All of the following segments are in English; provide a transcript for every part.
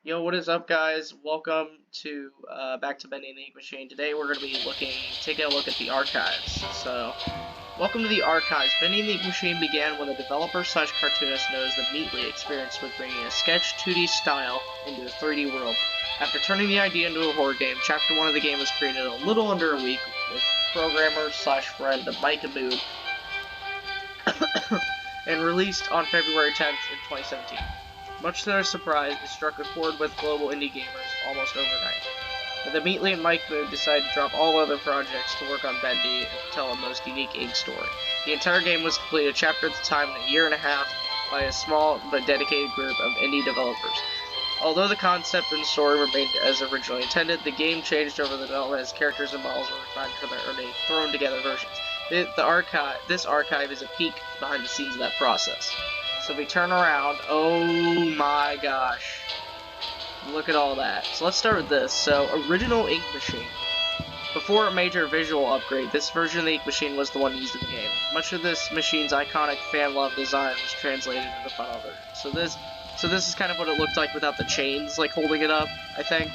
Yo, what is up, guys? Welcome to back to Bendy and the Ink Machine. Today we're going to be taking a look at the archives. So, welcome to the archives. Bendy and the Ink Machine began when the developer/cartoonist known as the Meatly experienced with bringing a sketch 2D style into a 3D world. After turning the idea into a horror game, Chapter 1 of the game was created in a little under a week with programmer/friend Mike Abood and released on February 10th in 2017. Much to their surprise, it struck a chord with global indie gamers almost overnight. But the Meatly and Mike Mood decided to drop all other projects to work on Bendy and tell a most unique ink story. The entire game was completed chapter at a time in a year and a half by a small but dedicated group of indie developers. Although the concept and story remained as originally intended, the game changed over the development as characters and models were refined for their own thrown together versions. This archive is a peek behind the scenes of that process. So if we turn around, oh my gosh, look at all that. So let's start with this. So, original Ink Machine. Before a major visual upgrade, this version of the Ink Machine was the one used in the game. Much of this machine's iconic fan-loved design was translated into the final version. So this is kind of what it looked like without the chains, like, holding it up, I think.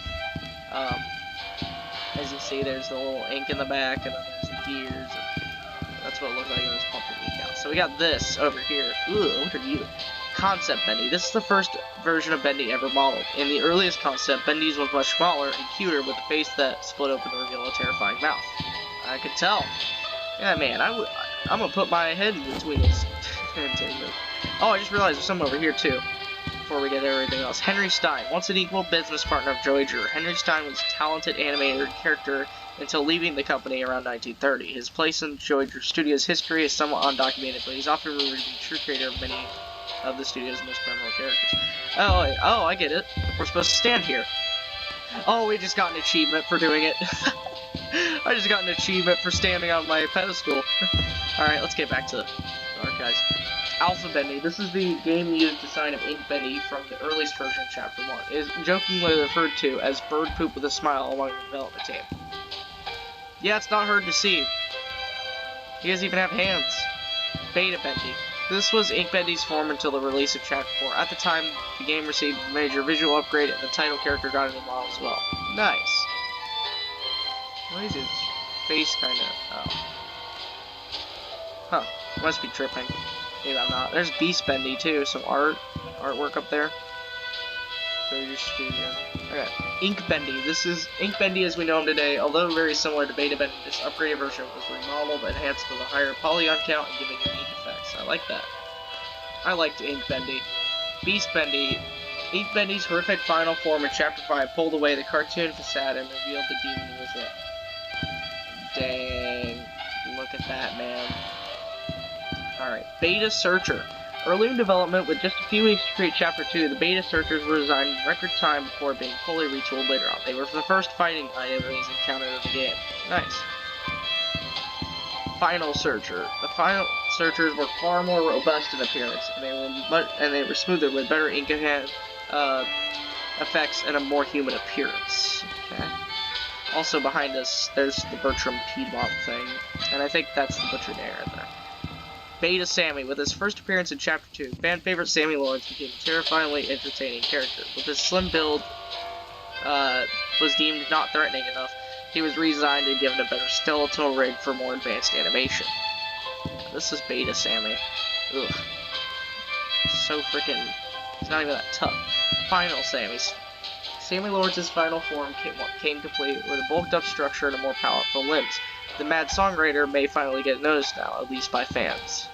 As you see, there's the little ink in the back, and then there's the gears, and that's what it looked like when it was pumping ink out. So we got this over here. Ooh, look at you. Concept Bendy. This is the first version of Bendy ever modeled. In the earliest concept, Bendy's was much smaller and cuter with a face that split open to reveal a terrifying mouth. I could tell. Yeah, man, I'm gonna put my head in between this. Oh, I just realized there's someone over here, too. Before we get everything else. Henry Stein. Once an equal business partner of Joey Drew, Henry Stein was a talented animator and character until leaving the company around 1930. His place in Joey Drew Studios' history is somewhat undocumented, but he's often rumored to be true creator of many of the studio's most memorable characters. Oh, I get it. We're supposed to stand here. Oh, we just got an achievement for doing it. I just got an achievement for standing on my pedestal. Alright, let's get back to the archives. Alpha Bendy. This is the game used design of Ink Bendy from the earliest version of Chapter 1. It is jokingly referred to as bird poop with a smile along the development team. Yeah, it's not hard to see. He doesn't even have hands. Beta Bendy. This was Ink Bendy's form until the release of Chapter 4. At the time, the game received a major visual upgrade and the title character got a new model as well. Nice. Why is his face kinda... oh. Huh. Must be tripping. Maybe I'm not. There's Beast Bendy too, some artwork up there. Studio. Okay. Ink Bendy. This is Ink Bendy as we know him today. Although very similar to Beta Bendy, this upgraded version was remodeled, enhanced with a higher polygon count, and giving unique effects. I like that. I liked Ink Bendy. Beast Bendy. Ink Bendy's horrific final form in Chapter 5 pulled away the cartoon facade and revealed the demon within. Dang. Look at that, man. Alright, Beta Searcher. Early in development, with just a few weeks to create Chapter 2, the Beta Searchers were designed in record time before being fully retooled later on. They were the first fighting enemies encountered in the game. Nice. Final Searcher. The Final Searchers were far more robust in appearance, and they were smoother with better ink effects and a more human appearance. Okay. Also behind us, there's the Bertram Piedmont thing, and I think that's the Butcher Dare in there. Beta Sammy. With his first appearance in Chapter 2, fan favorite Sammy Lawrence became a terrifyingly entertaining character. With his slim build was deemed not threatening enough, he was redesigned and given a better skeletal rig for more advanced animation. This is Beta Sammy. Ugh. So freaking... it's not even that tough. Final Sammy. Sammy Lawrence's final form came complete with a bulked up structure and a more powerful limbs. The Mad Songwriter may finally get noticed now, at least by fans.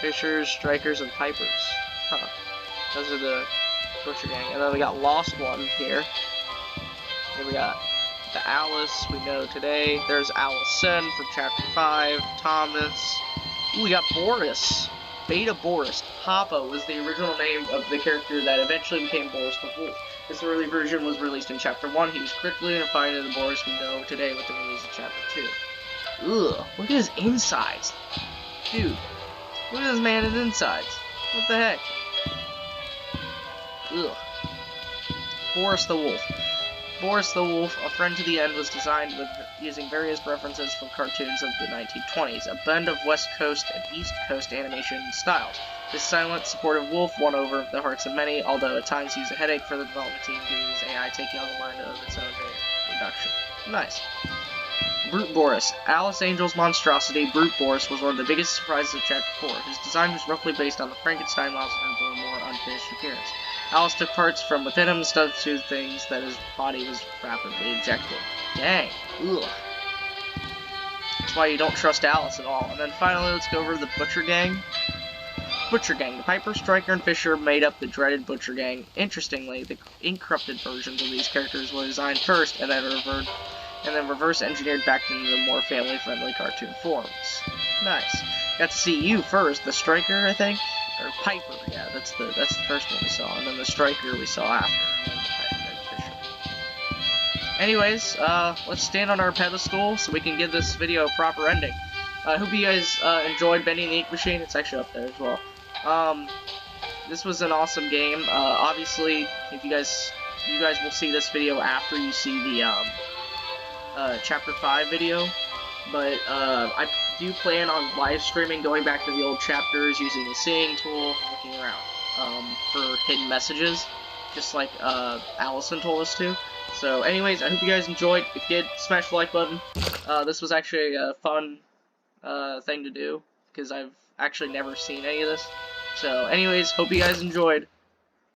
Fishers, Strikers, and Pipers. Huh. Those are the Butcher Gang. And then we got Lost One here. Here we got the Alice we know today. There's Allison from Chapter 5. Thomas. Ooh, we got Boris. Beta Boris. Hoppa was the original name of the character that eventually became Boris the Wolf. This early version was released in Chapter 1. He was quickly refined into the Boris we know today with the release of Chapter 2. Ugh, look at his insides. Dude, look at this man's insides. What the heck? Ugh. Boris the Wolf. Boris the Wolf, A Friend to the End, was designed with using various references from cartoons of the 1920s, a blend of West Coast and East Coast animation styles. This silent, supportive wolf won over the hearts of many, although at times he was a headache for the development team due to his AI taking on the mind of its own production. Nice. Brute Boris. Alice Angel's monstrosity, Brute Boris, was one of the biggest surprises of Chapter 4. His design was roughly based on the Frankenstein monster, but a more unfinished appearance. Alice took parts from within him and substituted things that his body was rapidly ejecting. Dang. Ugh. That's why you don't trust Alice at all. And then finally, let's go over to the Butcher Gang. Butcher Gang. The Piper, Striker, and Fisher made up the dreaded Butcher Gang. Interestingly, the incorrupted versions of these characters were designed first and then reverse engineered back into the more family-friendly cartoon forms. Nice. Got to see you first, the Striker, I think, or Piper. Yeah, that's the first one we saw, and then the Striker we saw after, and then the Piper and Fisher. Anyways, let's stand on our pedestal so we can give this video a proper ending. I hope you guys enjoyed Bendy and the Ink Machine. It's actually up there as well. This was an awesome game. Obviously, if you guys will see this video after you see the Chapter 5 video, but I do plan on live streaming, going back to the old chapters, using the seeing tool, looking around for hidden messages, just like Allison told us to. So anyways, I hope you guys enjoyed. If you did, smash the like button. This was actually a fun thing to do, because I've actually never seen any of this. So anyways, hope you guys enjoyed.